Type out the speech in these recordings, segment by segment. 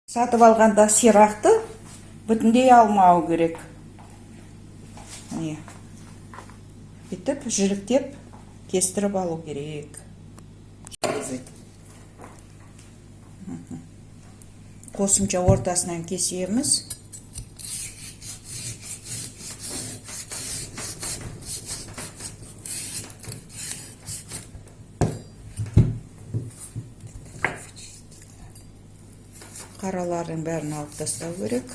Сатып алғанда сирақты бүтіндей алмау керек. Міне. Бүйтіп жіліктеп кестіріп алу керек. Қосымша ортасынан кесеміз. Қаралардың бәрін алып тастау керек.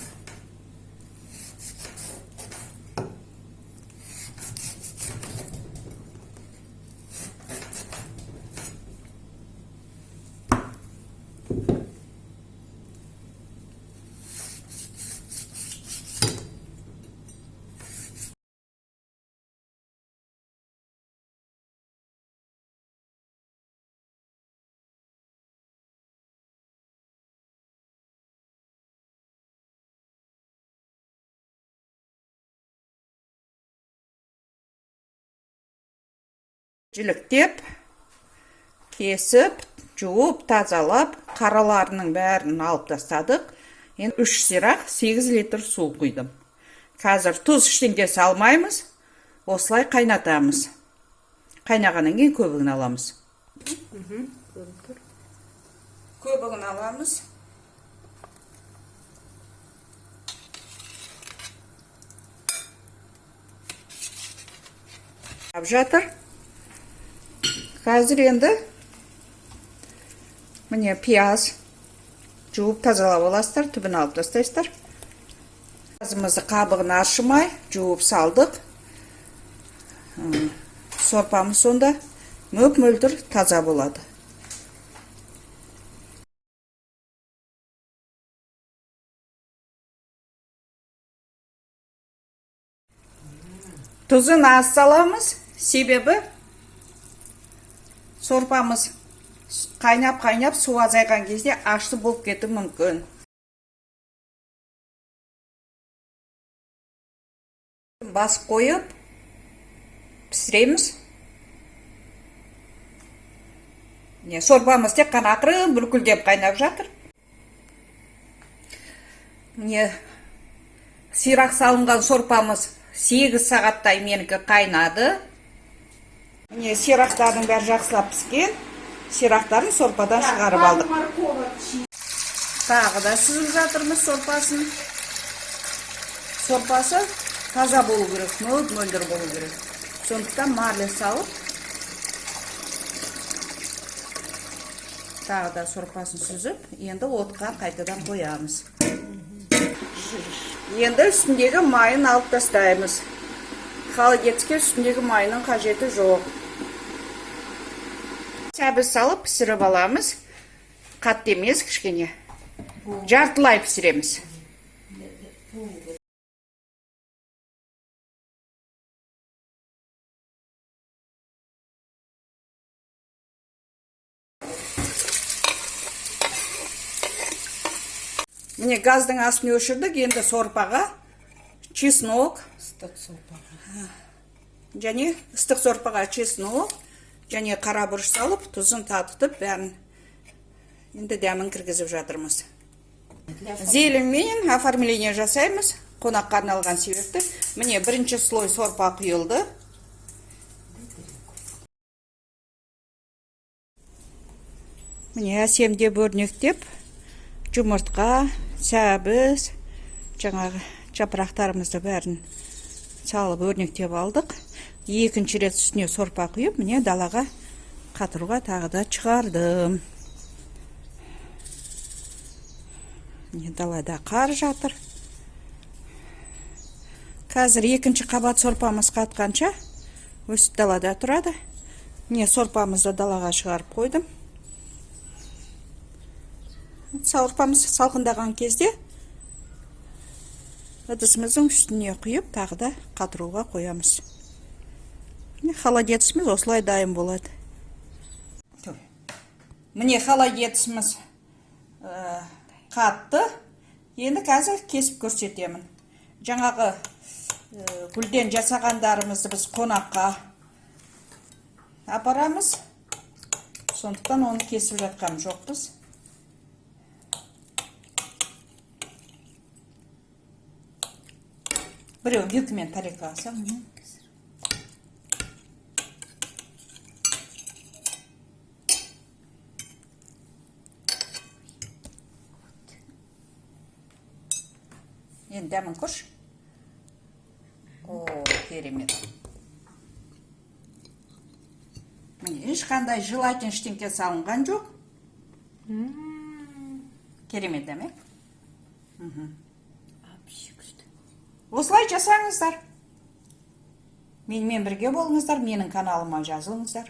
Жіліктеп, кесіп, жуып, тазалап, қараларының бәрін алып тастадық. Енді 3 сирақ 8 литр су құйдым. Қазір тұз ештеңе салмаймыз, осылай қайнатамыз. Қайнағаннан кейін көбігін аламыз. Көбігін аламыз. Жатыр. Қазір енді міне пияз жуып тазалап аласыздар, түбін алып тастайсыздар. Пиязымызды қабығын аршымай жуып салдық. Сорпамыз сонда мөп-мөлдір таза болады. Тұзын аз саламыз, себебі сорпамыз қайнап су азайған кезде ащы болып кетуі мүмкін. Басып қойып пісіреміз. Сорпамыз тек қана ақырын бүлкілдеп қайнап жатыр. Сирақ салынған сорпамыз 8 сағаттай менікі қайнады. Сирақтардың бәрі жақсылап піскен. Сирақтарын сорпадан шығарып алдық. Тағы да сүзіп жатырмыз сорпасын. Сорпасы таза болу керек, мөлдір болу керек. Сондықтан марле салып, тағы да сорпасын сүзіп, енді отқа қайтадан қоямыз. Енді үстіндегі майын алып тастаймыз. Холодецке үстіндегі майының қажеті жоқ. Сәбіз салып пісіріп аламыз. Қатты емес, кішкене. Жартылай пісіреміз. Міне газдың астын өшірдік, енді сорпаға чеснок, және ыстық сорпаға чеснок, және қара бұрыш салып, тұзын татытып, бәрін енді дәмін кіргізіп жатырмыз. Зеленмен оформление жасаймыз, қонаққа арналған себепті. Міне бірінші слой сорпа құйылды. Міне әсемдеп өрнектеп, жұмыртқа, сәбіз, жаңағы жапырақтарымызды бәрін салып өрнектеп алдық. Екінші рет үстіне сорпа құйып, міне далаға қатыруға тағы да шығардым. Міне далада қар жатыр. Қазір екінші қабат сорпамыз қатқанша өсіп далада тұрады. Міне сорпамызды далаға шығарып қойдым. Сорпамыз салқындаған кезде ыдысымыздың үстіне құйып, тағы да қатыруға қоямыз. Холодеціміз осылай дайын болады. Міне холодеціміз қатты. Енді қазір кесіп көрсетемін. Жаңағы гүлден жасағандарымызды біз қонаққа апарамыз. Сондықтан оны кесіп жатқан жоқпыз. Біреуін вилкамен тарелкаға алсам. Енді дәмін көрші. О, керемет. Міне, ешқандай желатин ештеңке салынған жоқ. Керемет дәме. Осылай жасаңыздар. Менімен бірге болыңыздар, менің каналыма жазылыңыздар.